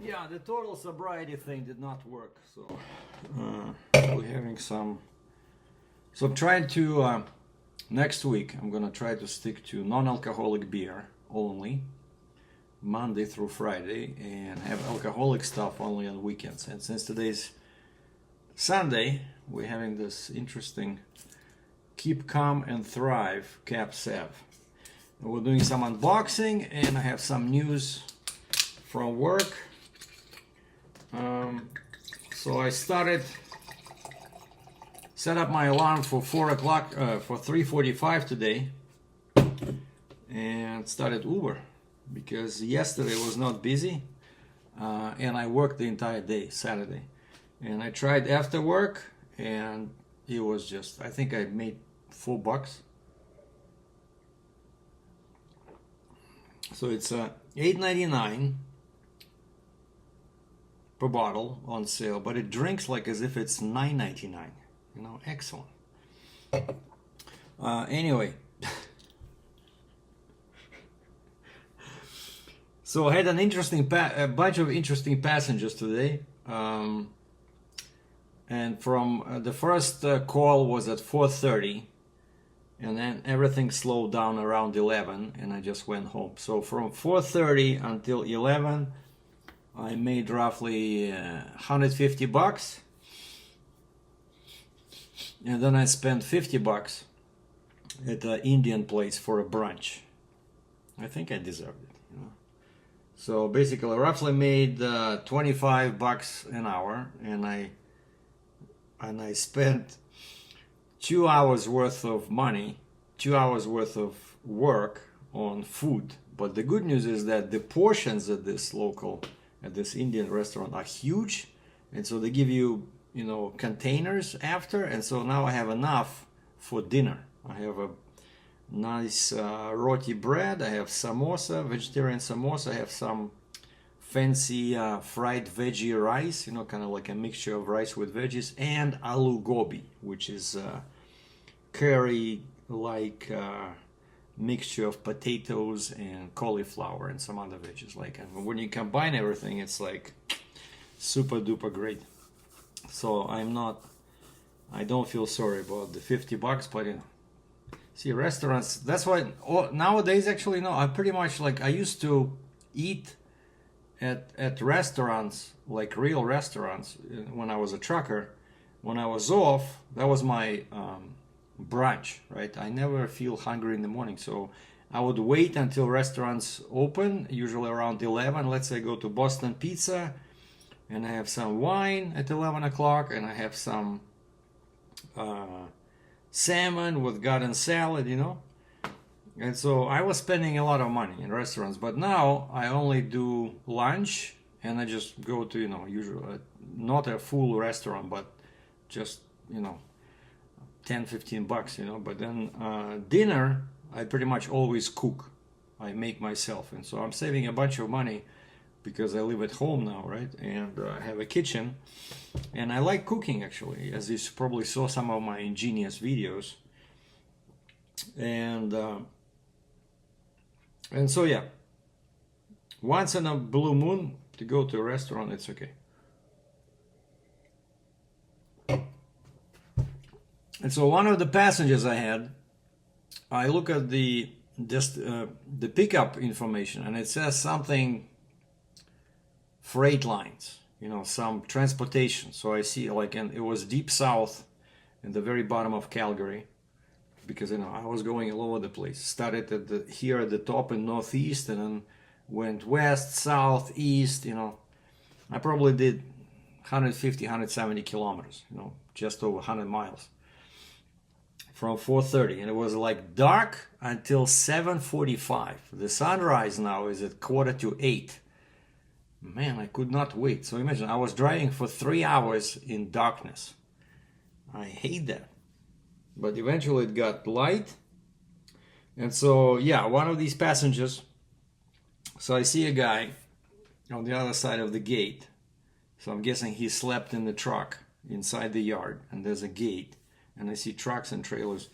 Yeah, the total sobriety thing did not work, so we're having some. So I'm trying to next week. I'm gonna try to stick to non-alcoholic beer only, Monday through Friday, and have alcoholic stuff only on weekends. And since today's Sunday, we're having this interesting Keep Calm and Thrive Cap Sav. We're doing some unboxing, and I have some news from work. So I set up my alarm for 4 o'clock, for 3:45 today, and started Uber because yesterday was not busy, and I worked the entire day, Saturday. And I tried after work, and it was just, I think I made $4. So it's $8.99 per bottle on sale, but it drinks like as if it's $9.99. You know, excellent. Anyway, so I had an interesting a bunch of interesting passengers today, and from the first call was at 4:30, and then everything slowed down around 11, and I just went home. So from 4:30 until 11, I made roughly $150, and then I spent $50 at an Indian place for a brunch. I think I deserved it, you know. So basically, I roughly made $25 an hour, and I spent 2 hours worth of money, 2 hours worth of work on food. But the good news is that the portions at this Indian restaurant are huge, and so they give you, you know, containers after, and so now I have enough for dinner. I have a nice roti bread, I have samosa, vegetarian samosa, I have some fancy fried veggie rice, you know, kind of like a mixture of rice with veggies, and aloo gobi, which is curry like mixture of potatoes and cauliflower and some other veggies. Like, and when you combine everything, it's like super duper great. So I don't feel sorry about the $50, but you know, see, restaurants, that's why nowadays, actually, no, I pretty much, like, I used to eat at restaurants, like real restaurants, when I was a trucker. When I was off, that was my brunch, right? I never feel hungry in the morning, so I would wait until restaurants open, usually around 11. Let's say I go to Boston Pizza, and I have some wine at 11 o'clock, and I have some salmon with garden salad, you know. And so I was spending a lot of money in restaurants, but now I only do lunch, and I just go to, you know, usually not a full restaurant, but just, you know, $10-15, you know. But then dinner, I pretty much always cook. I make myself, and so I'm saving a bunch of money because I live at home now, right? And I have a kitchen, and I like cooking, actually, as you probably saw some of my ingenious videos. And so, yeah, once in a blue moon to go to a restaurant, it's okay. And so one of the passengers I had, I look at the pickup information, and it says something freight lines, you know, some transportation. So I see, like, and it was deep south in the very bottom of Calgary, because, you know, I was going all over the place. Started here at the top in northeast, and then went west, south, east, you know. I probably did 150, 170 kilometers, you know, just over 100 miles from 4:30, and it was like dark until 7:45. The sunrise now is at 7:45. Man, I could not wait. So imagine, I was driving for 3 hours in darkness. I hate that. But eventually it got light. And so, yeah, one of these passengers, so I see a guy on the other side of the gate. So I'm guessing he slept in the truck inside the yard, and there's a gate, and I see trucks and trailers.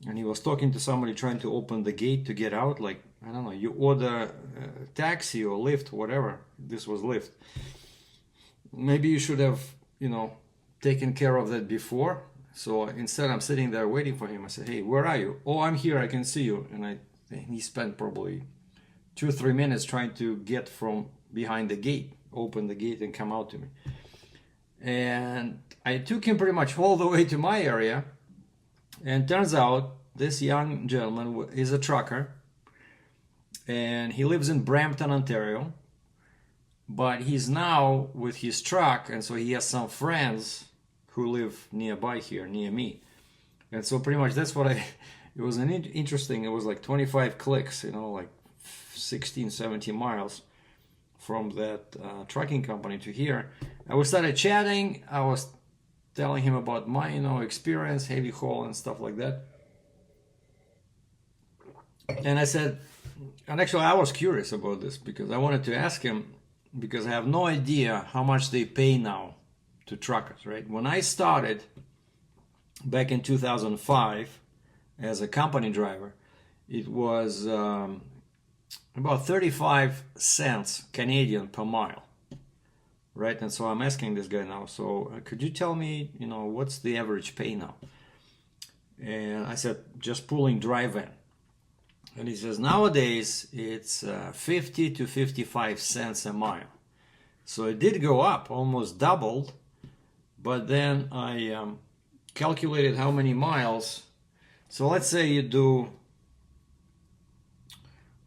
And he was talking to somebody trying to open the gate to get out, like I don't know, you order a taxi or Lyft, whatever. This was Lyft. Maybe you should have, taken care of that before. So instead, I'm sitting there waiting for him. I said, "Hey, where are you?" "Oh, I'm here. I can see you." And he spent probably 2 or 3 minutes trying to get from behind the gate, open the gate, and come out to me. And I took him pretty much all the way to my area. And turns out this young gentleman is a trucker, and he lives in Brampton, Ontario. But he's now with his truck, and so he has some friends who live nearby here, near me. And so pretty much that's what it was interesting, it was like 25 clicks, like 16, 17 miles from that trucking company to here. And we started chatting. I was telling him about my, experience, heavy haul and stuff like that. And I said, and actually I was curious about this because I wanted to ask him, because I have no idea how much they pay now to truckers, right? When I started back in 2005 as a company driver, it was about 35 cents Canadian per mile, right? And so I'm asking this guy now, so could you tell me, what's the average pay now? And I said, just pulling dry van. And he says, nowadays it's 50 to 55 cents a mile. So it did go up, almost doubled. But then I calculated how many miles. So let's say you do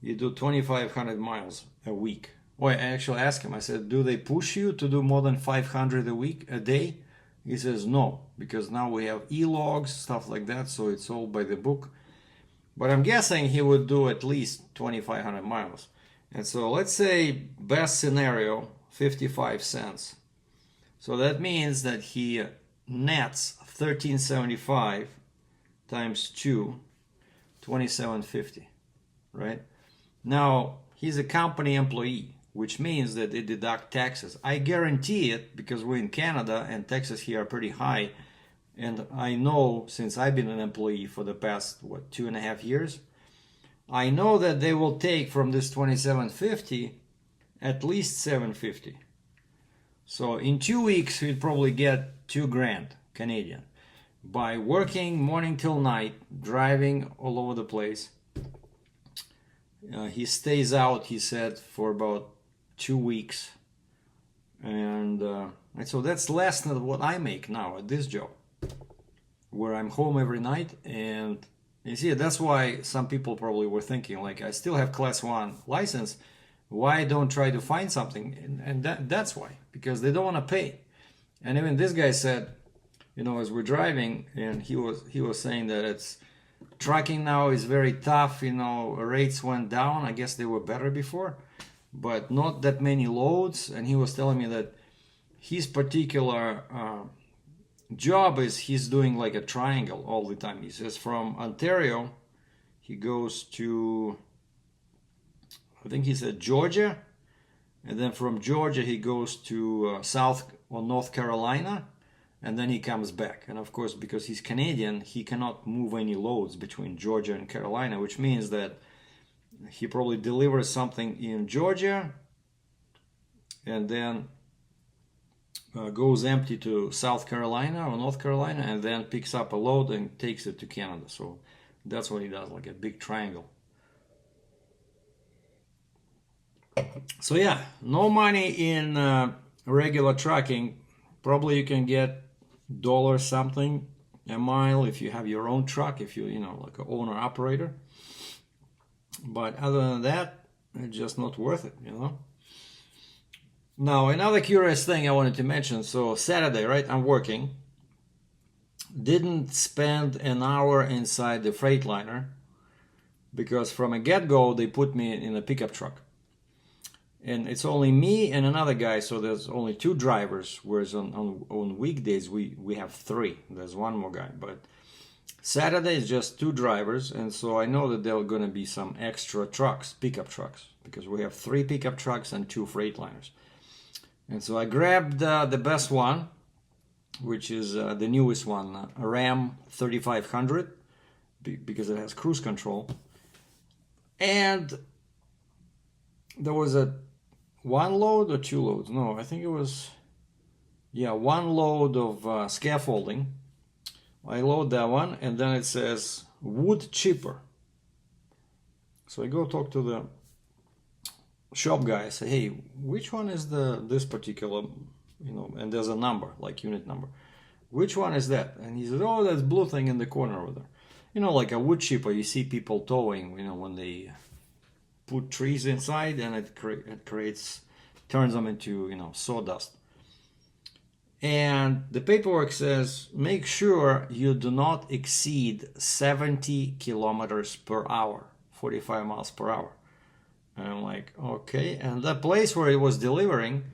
2,500 miles a week. Well, I actually asked him, I said, do they push you to do more than 500 a day? He says, no, because now we have e-logs, stuff like that, so it's all by the book. But I'm guessing he would do at least 2,500 miles. And so let's say best scenario, 55 cents. So that means that he nets 1375 times 2, 2750, right? Now, he's a company employee, which means that they deduct taxes. I guarantee it, because we're in Canada and taxes here are pretty high. And I know, since I've been an employee for the past, 2.5 years, I know that they will take from this 2750 at least 750. So in 2 weeks, he'd probably get 2 grand Canadian by working morning till night, driving all over the place. He stays out, he said, for about 2 weeks. And so that's less than what I make now at this job, where I'm home every night. And you see, that's why some people probably were thinking, like, I still have class 1 license, why don't try to find something? And that's why, because they don't want to pay. And even this guy said, as we're driving, and he was saying that it's trucking now is very tough, rates went down. I guess they were better before, but not that many loads. And he was telling me that his particular job is he's doing like a triangle all the time. He says from Ontario, he goes to, I think he said Georgia, and then from Georgia he goes to South or North Carolina, and then he comes back. And of course, because he's Canadian, he cannot move any loads between Georgia and Carolina, which means that he probably delivers something in Georgia and then goes empty to South Carolina or North Carolina, and then picks up a load and takes it to Canada. So that's what he does, like a big triangle. So yeah, no money in regular trucking. Probably you can get $1 something a mile if you have your own truck, if you like an owner operator. But other than that, it's just not worth it, Now, another curious thing I wanted to mention. So Saturday, right, I'm working. Didn't spend an hour inside the Freightliner because from a get-go, they put me in a pickup truck. And it's only me and another guy, so there's only 2 drivers, whereas on weekdays we have 3. There's one more guy, but Saturday is just 2 drivers, and so I know that there are going to be some extra trucks, pickup trucks, because we have 3 pickup trucks and 2 Freightliners. And so I grabbed the best one, which is the newest one, a Ram 3500, because it has cruise control. And there was a one load or two loads. No, I think it was, yeah, one load of scaffolding. I load that one, and then it says wood chipper. So I go talk to the shop guy. I say, hey, which one is this particular, and there's a number, like unit number. Which one is that? And he said, oh, that's blue thing in the corner over there. Like a wood chipper, you see people towing, when they put trees inside, and it turns them into, sawdust. And the paperwork says, make sure you do not exceed 70 kilometers per hour, 45 miles per hour. And I'm like, okay. And the place where it was delivering,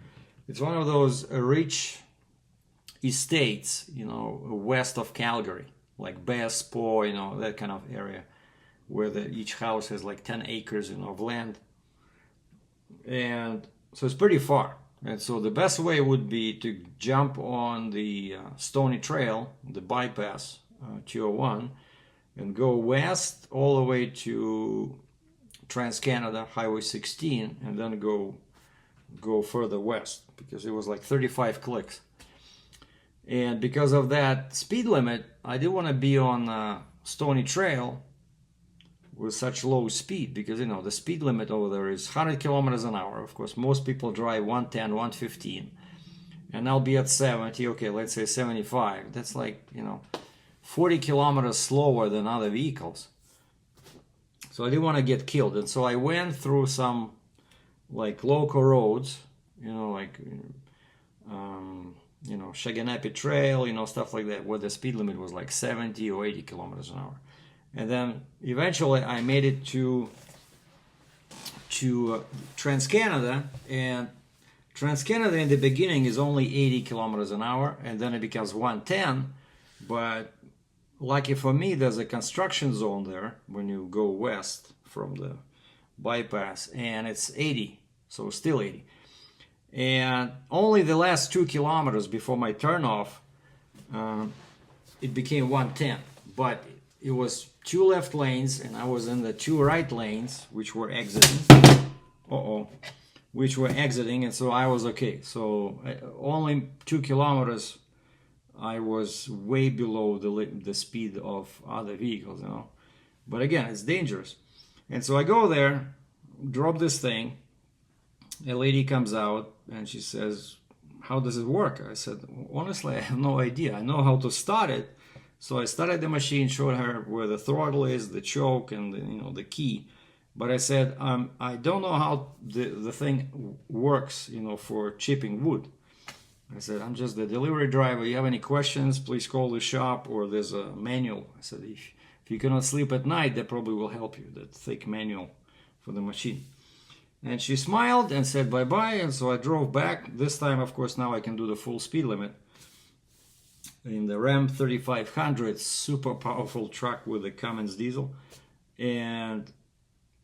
it's one of those rich estates, west of Calgary, like Baspo, that kind of area, where each house has like 10 acres, of land. And so it's pretty far. And so the best way would be to jump on the Stony Trail, the bypass 201, and go west all the way to Trans-Canada Highway 16, and then go further west, because it was like 35 clicks. And because of that speed limit, I didn't want to be on Stony Trail with such low speed, because the speed limit over there is 100 kilometers an hour. Of course, most people drive 110, 115, and I'll be at 70. Okay, let's say 75. That's like 40 kilometers slower than other vehicles. So I didn't want to get killed, and so I went through some like local roads, Shaganappi Trail, stuff like that, where the speed limit was like 70 or 80 kilometers an hour. And then eventually I made it to Trans-Canada, and Trans-Canada in the beginning is only 80 kilometers an hour, and then it becomes 110. But lucky for me, there's a construction zone there when you go west from the bypass, and it's 80, so still 80. And only the last 2 kilometers before my turnoff, it became 110. But it was 2 left lanes, and I was in the 2 right lanes, which were exiting. And so I was okay. So only 2 kilometers, I was way below the speed of other vehicles, But again, it's dangerous. And so I go there, drop this thing. A lady comes out and she says, how does it work? I said, honestly, I have no idea. I know how to start it. So I started the machine, showed her where the throttle is, the choke, and the key. But I said, I don't know how the thing works, for chipping wood. I said, I'm just the delivery driver. You have any questions, please call the shop, or there's a manual. I said, if you cannot sleep at night, that probably will help you, that thick manual for the machine. And she smiled and said bye-bye, and so I drove back. This time, of course, now I can do the full speed limit. In the Ram 3500, super powerful truck with a Cummins diesel. And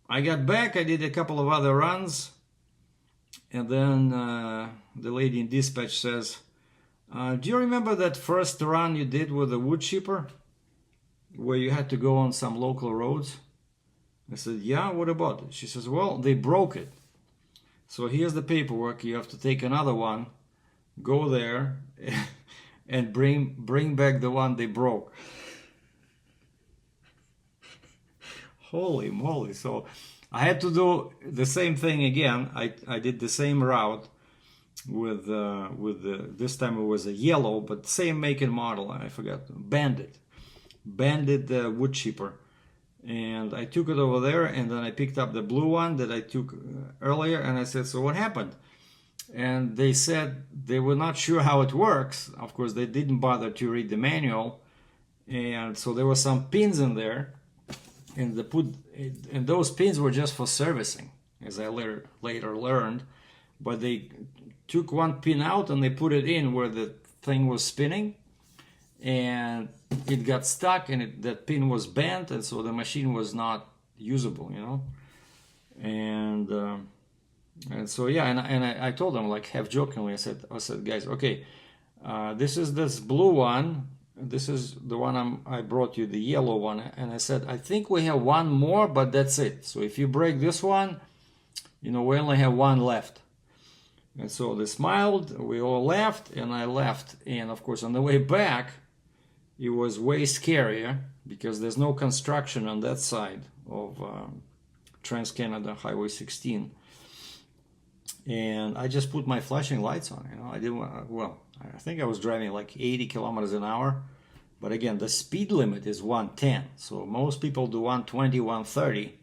I got back, I did a couple of other runs, and then the lady in dispatch says, do you remember that first run you did with the wood chipper, where you had to go on some local roads? I said, yeah, what about it? She says, well, they broke it. So here's the paperwork, you have to take another one, go there, and bring back the one they broke. Holy moly. So I had to do the same thing again. I did the same route with this time it was a yellow, but same make and model. I forgot. Bandit wood chipper. And I took it over there, and then I picked up the blue one that I took earlier, and I said, so what happened? And they said they were not sure how it works. Of course, they didn't bother to read the manual, and so there were some pins in there, and those pins were just for servicing, as I later learned. But they took one pin out and they put it in where the thing was spinning, and it got stuck, and that pin was bent, and so the machine was not usable, And so yeah, and I told them, like half jokingly, I said, guys, okay, this is this blue one, This is the one I brought you, the yellow one, and I said, I think we have one more, but that's it. So if you break this one, you know, we only have one left. And so they smiled, we all laughed, and I left. And of course, on the way back, it was way scarier because there's no construction on that side of Trans-Canada Highway 16. And I just put my flashing lights on, you know, I didn't want, well, I think I was driving like 80 kilometers an hour. But again, the speed limit is 110. So most people do 120, 130.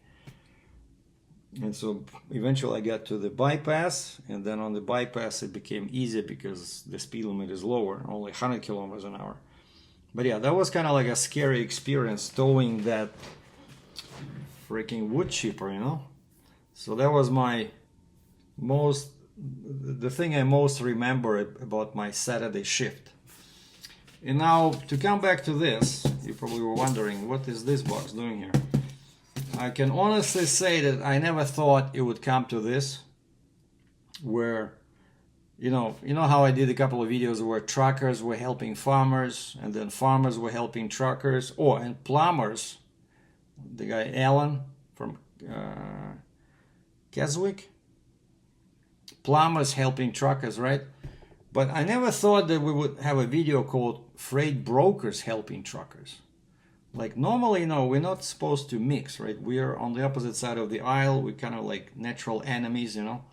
And so eventually I got to the bypass, and then on the bypass it became easier because the speed limit is lower, only 100 kilometers an hour. But yeah, that was kind of like a scary experience towing that freaking wood chipper, you know. So that was the thing I most remember about my Saturday shift. And now to come back to this, you probably were wondering, what is this box doing here? I can honestly say that I never thought it would come to this, where, you know how I did a couple of videos where truckers were helping farmers, and then farmers were helping truckers, and plumbers, the guy Alan from Keswick, plumbers helping truckers, right? But I never thought that we would have a video called Freight Brokers Helping Truckers. Like normally, no, we're not supposed to mix, right? We are on the opposite side of the aisle. We're kind of like natural enemies, you know.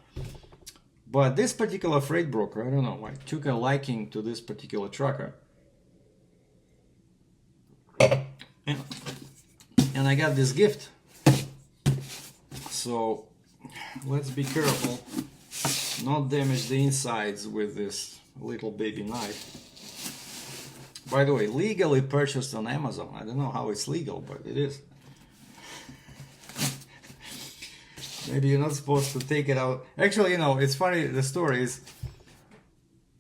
But this particular freight broker, I don't know, I took a liking to this particular trucker. And I got this gift. So let's be careful, not damage the insides with this little baby knife. By the way, legally purchased on Amazon. I don't know how it's legal, but it is. Maybe you're not supposed to take it out. Actually, you know, it's funny, the story is,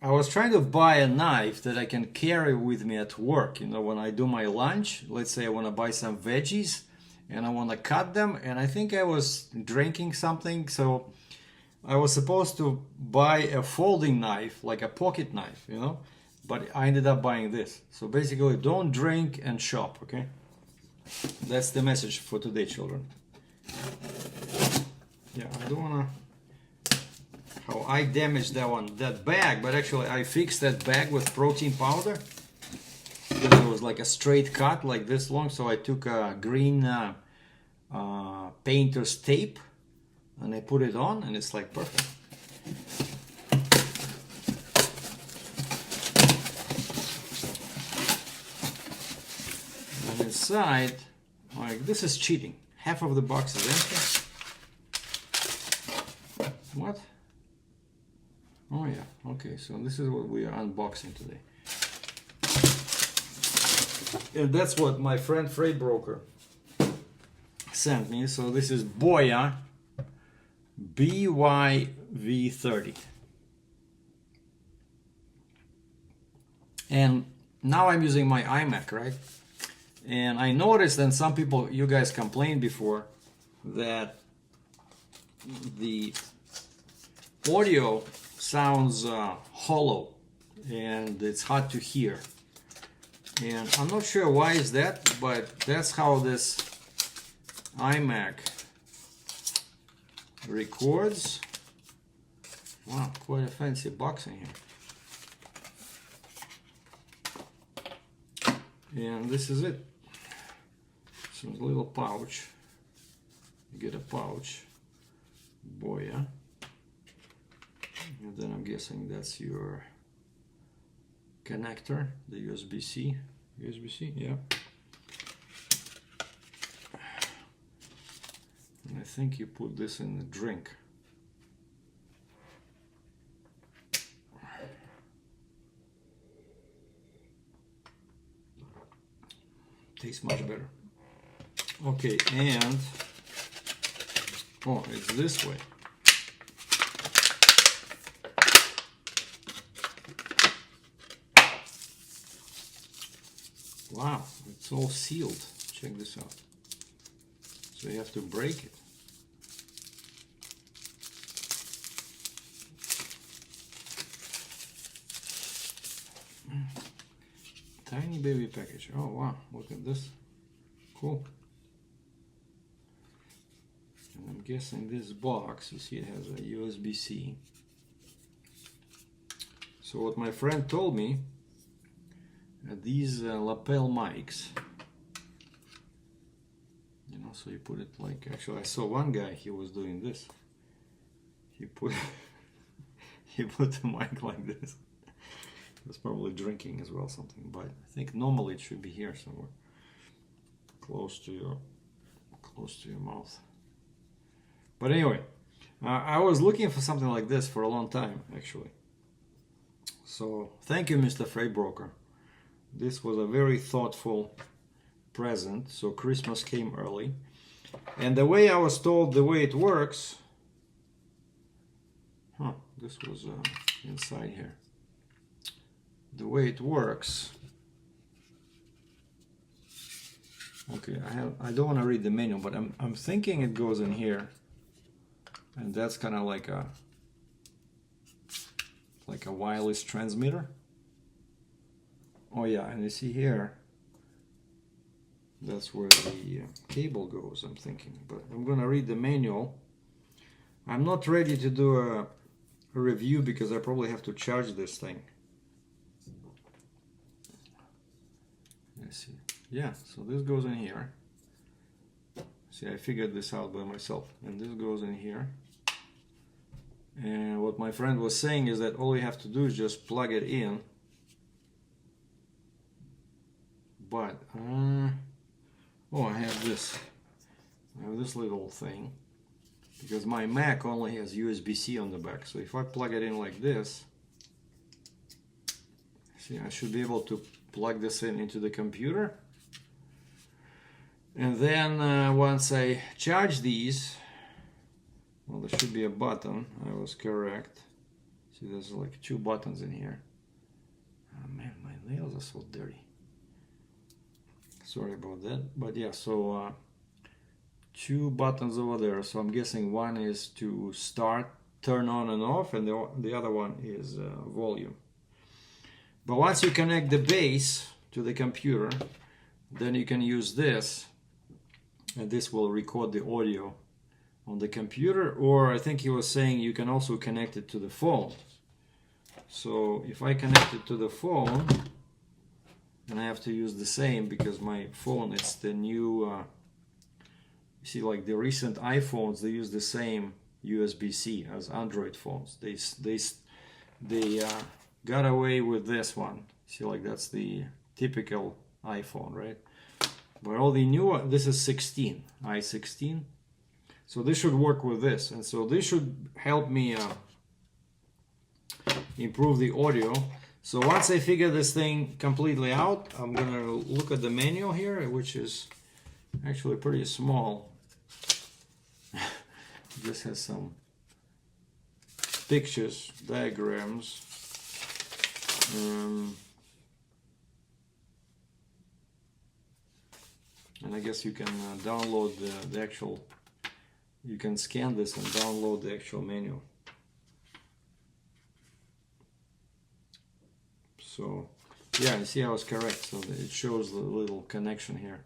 I was trying to buy a knife that I can carry with me at work. You know, when I do my lunch, let's say I want to buy some veggies and I want to cut them, and I think I was drinking something, so I was supposed to buy a folding knife, like a pocket knife, you know, but I ended up buying this. So basically, don't drink and shop, okay? That's the message for today, children. Yeah, I don't wanna, how I damaged that bag, but actually I fixed that bag with protein powder. Because it was like a straight cut, like this long, so I took a green painter's tape and I put it on, and it's like perfect. And inside, like, this is cheating. Half of the box is empty. What? Oh yeah, okay, so this is what we are unboxing today. And that's what my friend freight broker sent me. So this is Boya BYV30. And now I'm using my iMac, right? And I noticed that some people, you guys complained before, that the audio sounds hollow and it's hard to hear. And I'm not sure why is that, but that's how this iMac records. Wow, quite a fancy box in here. And this is it. Some little pouch. You get a pouch. Boya. And then I'm guessing that's your connector, the USB-C. USB-C, yeah. And I think you put this in the drink. Tastes much better. Okay, and oh, it's this way. Wow, it's all sealed. Check this out. So you have to break it. Tiny baby package. Oh wow, look at this. Cool. And I'm guessing this box, you see it has a USB-C. So what my friend told me, these lapel mics, you know, so you put it like, actually I saw one guy, he was doing this. He put he put the mic like this. He was probably drinking as well, something, but I think normally it should be here somewhere, close to your mouth. But anyway, I was looking for something like this for a long time, actually. So thank you, Mr. Freight Broker. This was a very thoughtful present. So Christmas came early, and the way I was told, the way it works. This was inside here. The way it works. Okay, I don't want to read the manual, but I'm thinking it goes in here, and that's kind of like a wireless transmitter. Oh yeah, and you see here, that's where the cable goes, I'm thinking. But I'm gonna read the manual. I'm not ready to do a review because I probably have to charge this thing. Let's see. Yeah, so this goes in here. See, I figured this out by myself. And this goes in here. And what my friend was saying is that all you have to do is just plug it in. But, oh, I have this little thing. Because my Mac only has USB-C on the back. So if I plug it in like this, see, I should be able to plug this into the computer. And then once I charge these, well, there should be a button. I was correct. See, there's like 2 buttons in here. Oh man, my nails are so dirty. Sorry about that. But yeah, so 2 buttons over there. So I'm guessing one is to start, turn on and off, and the other one is volume. But once you connect the base to the computer, then you can use this, and this will record the audio on the computer, or I think he was saying you can also connect it to the phone. So if I connect it to the phone, and I have to use the same because my phone is the new, you see, like the recent iPhones, they use the same USB-C as Android phones. They got away with this one. See, like that's the typical iPhone, right? But all the new, this is 16, i16. So this should work with this, and so this should help me improve the audio. So once I figure this thing completely out, I'm gonna look at the manual here, which is actually pretty small. This has some pictures, diagrams. And I guess you can download the actual, you can scan this and download the actual manual. So yeah, you see I was correct. So it shows the little connection here.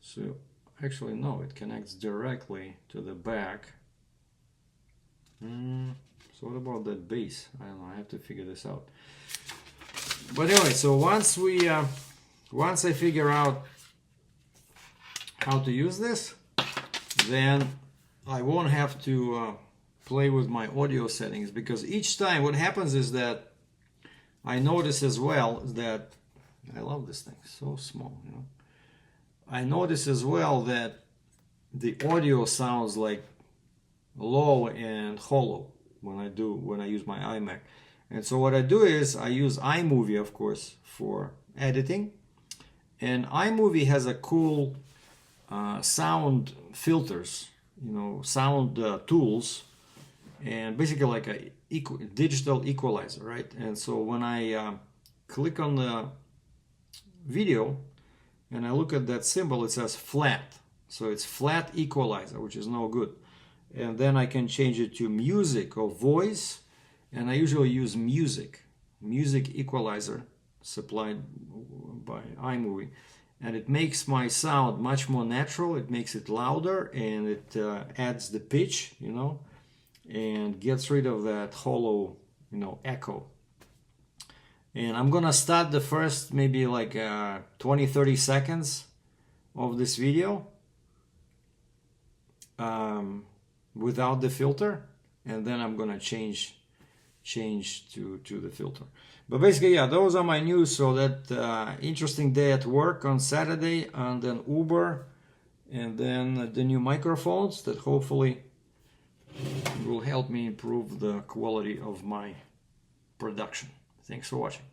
So actually no, it connects directly to the back. So what about that base? I don't know, I have to figure this out. But anyway, so once I figure out how to use this, then I won't have to play with my audio settings, because each time what happens is that I notice as well that I love this thing, so small, you know. I notice as well that the audio sounds like low and hollow when I use my iMac. And so what I do is I use iMovie, of course, for editing. And iMovie has a cool sound filters, you know, sound tools, and basically like a digital equalizer, right? And so when I click on the video and I look at that symbol, it says flat. So it's flat equalizer, which is no good. And then I can change it to music or voice, and I usually use music equalizer. supplied by iMovie, and it makes my sound much more natural. It makes it louder, and it adds the pitch, you know, and gets rid of that hollow, you know, echo. And I'm gonna start the first maybe like 20-30 seconds of this video without the filter, and then I'm gonna change to the filter. But basically, yeah, those are my news. So that interesting day at work on Saturday, and then Uber, and then the new microphones that hopefully will help me improve the quality of my production. Thanks for watching.